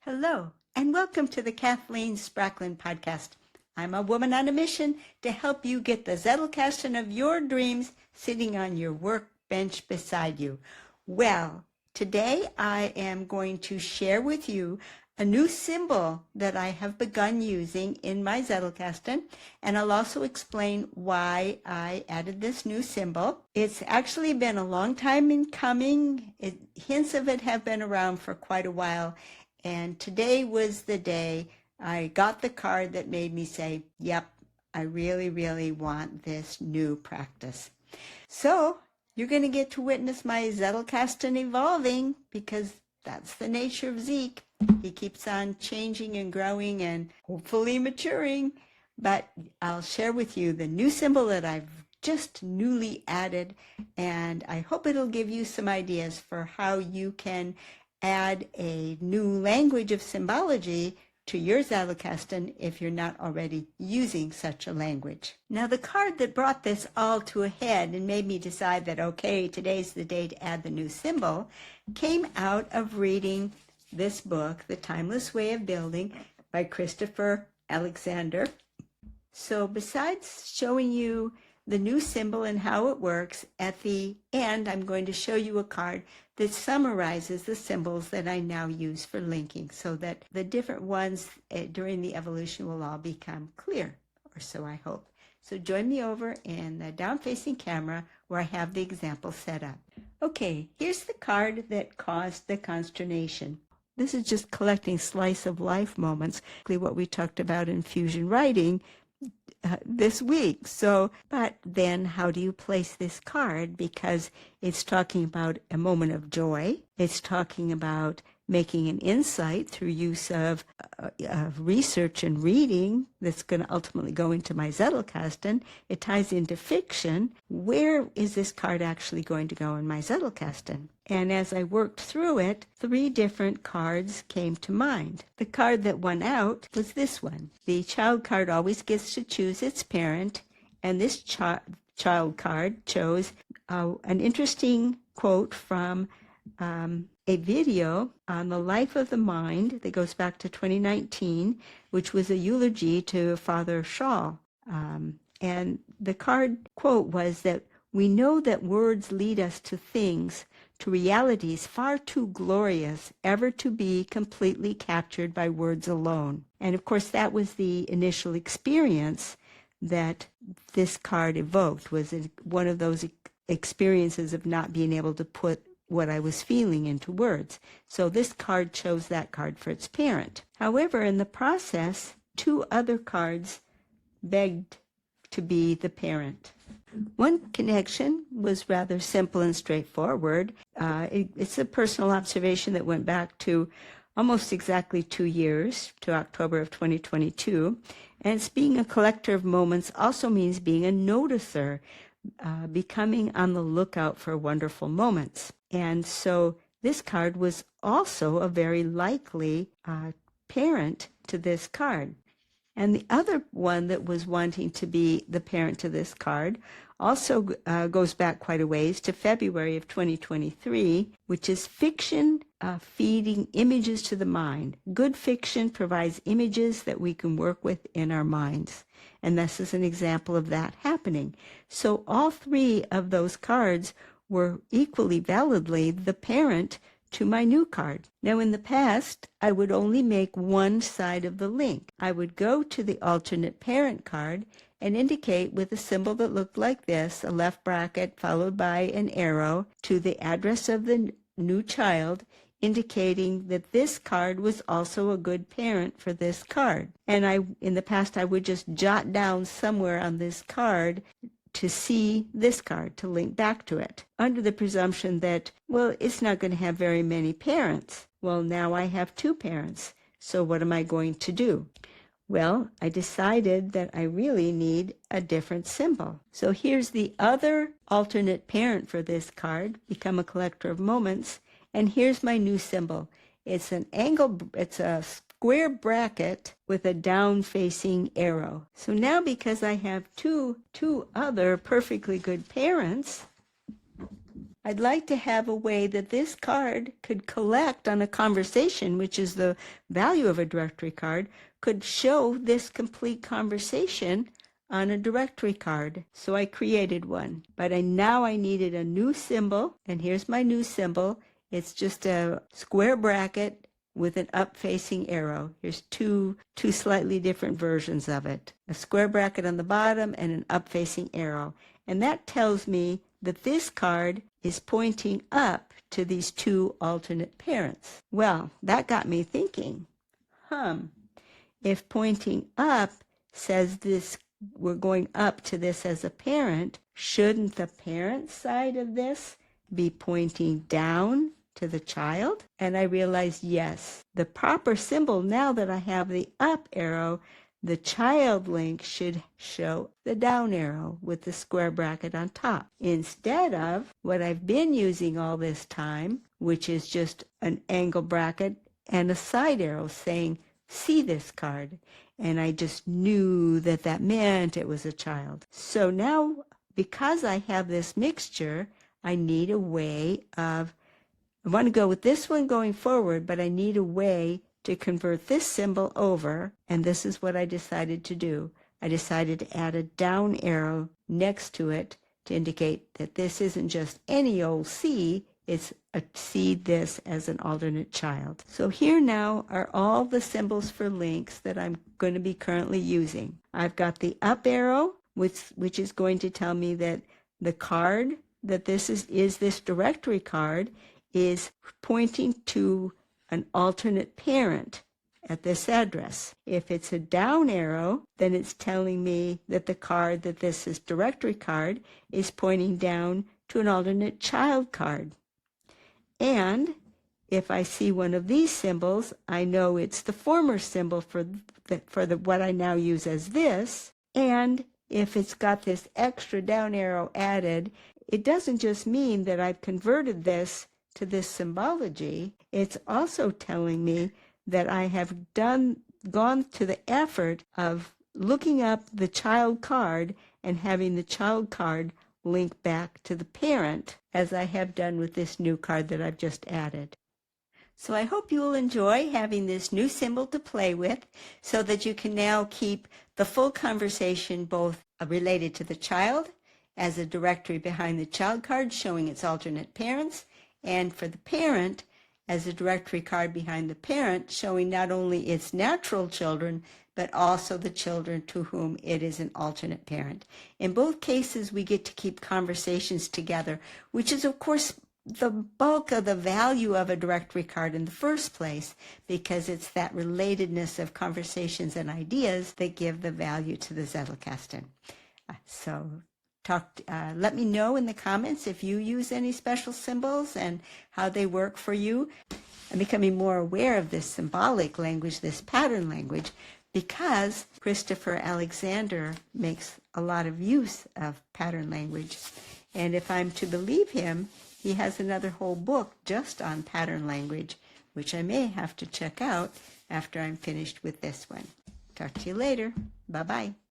Hello, and welcome to the Kathleen Spracklin podcast. I'm a woman on a mission to help you get the Zettelkasten of your dreams sitting on your workbench beside you. Well, today I am going to share with you a new symbol that I have begun using in my Zettelkasten, and I'll also explain why I added this new symbol. It's actually been a long time in coming. Hints of it have been around for quite a while, and today was the day I got the card that made me say, yep, I really, really want this new practice. So you're going to get to witness my Zettelkasten evolving, because that's the nature of Zeke. He keeps on changing and growing and hopefully maturing. But I'll share with you the new symbol that I've just newly added, and I hope it'll give you some ideas for how you can add a new language of symbology to your Zettelkasten if you're not already using such a language. Now, the card that brought this all to a head and made me decide that, okay, today's the day to add the new symbol, came out of reading this book, The Timeless Way of Building, by Christopher Alexander. So besides showing you the new symbol and how it works, at the end I'm going to show you a card that summarizes the symbols that I now use for linking, so that the different ones during the evolution will all become clear, or so I hope. So join me over in the down-facing camera where I have the example set up. Okay, here's the card that caused the consternation. This is just collecting slice of life moments, what we talked about in fusion writing this week. So, but then how do you place this card? Because it's talking about a moment of joy. It's talking about making an insight through use of research and reading that's going to ultimately go into my Zettelkasten. It ties into fiction. Where is this card actually going to go in my Zettelkasten? And as I worked through it, 3 different cards came to mind. The card that won out was this one. The child card always gets to choose its parent, and this child card chose an interesting quote from a video on the life of the mind that goes back to 2019, which was a eulogy to Father Shaw. And the card quote was that we know that words lead us to things, to realities far too glorious ever to be completely captured by words alone. And of course, that was the initial experience that this card evoked, was one of those experiences of not being able to put what I was feeling into words. So this card chose that card for its parent. However, in the process, 2 other cards begged to be the parent. One connection was rather simple and straightforward. It's a personal observation that went back to almost exactly 2 years, to October of 2022. And it's being a collector of moments also means being a noticer, becoming on the lookout for wonderful moments. And so this card was also a very likely parent to this card. And the other one that was wanting to be the parent to this card also goes back quite a ways to February of 2023, which is fiction feeding images to the mind. Good fiction provides images that we can work with in our minds. And this is an example of that happening. So all 3 of those cards were equally validly the parent to my new card. Now, in the past, I would only make one side of the link. I would go to the alternate parent card and indicate with a symbol that looked like this, a left bracket followed by an arrow, to the address of the new child, indicating that this card was also a good parent for this card. And in the past, I would just jot down somewhere on this card to see this card, to link back to it, under the presumption that, well, it's not going to have very many parents. Well, now I have 2 parents, so what am I going to do? Well, I decided that I really need a different symbol. So here's the other alternate parent for this card, become a collector of moments, and here's my new symbol. It's a square bracket with a down-facing arrow. So now, because I have two other perfectly good parents, I'd like to have a way that this card could collect on a conversation, which is the value of a directory card, could show this complete conversation on a directory card. So I created one, but now I needed a new symbol, and here's my new symbol. It's just a square bracket with an up-facing arrow. Here's two slightly different versions of it. A square bracket on the bottom and an up-facing arrow. And that tells me that this card is pointing up to these two alternate parents. Well, that got me thinking, if pointing up says this, we're going up to this as a parent, shouldn't the parent side of this be pointing down to the child? And I realized, yes, the proper symbol, now that I have the up arrow, the child link should show the down arrow with the square bracket on top, instead of what I've been using all this time, which is just an angle bracket and a side arrow saying, see this card. And I just knew that that meant it was a child. So now, because I have this mixture, I need a way of, I want to go with this one going forward, but I need a way to convert this symbol over, and this is what I decided to do. I decided to add a down arrow next to it to indicate that this isn't just any old C, it's a see this as an alternate child. So here now are all the symbols for links that I'm going to be currently using. I've got the up arrow, which is going to tell me that the card that this is this directory card is pointing to an alternate parent at this address. If it's a down arrow, then it's telling me that the card that this is directory card is pointing down to an alternate child card. And if I see one of these symbols, I know it's the former symbol for what I now use as this. And if it's got this extra down arrow added, it doesn't just mean that I've converted this to this symbology. It's also telling me that I have gone to the effort of looking up the child card and having the child card link back to the parent, as I have done with this new card that I've just added. So I hope you will enjoy having this new symbol to play with, so that you can now keep the full conversation both related to the child as a directory behind the child card showing its alternate parents, and for the parent as a directory card behind the parent showing not only its natural children, but also the children to whom it is an alternate parent. In both cases, we get to keep conversations together, which is, of course, the bulk of the value of a directory card in the first place, because it's that relatedness of conversations and ideas that give the value to the Zettelkasten. So let me know in the comments if you use any special symbols and how they work for you. I'm becoming more aware of this symbolic language, this pattern language, because Christopher Alexander makes a lot of use of pattern language. And if I'm to believe him, he has another whole book just on pattern language, which I may have to check out after I'm finished with this one. Talk to you later. Bye-bye.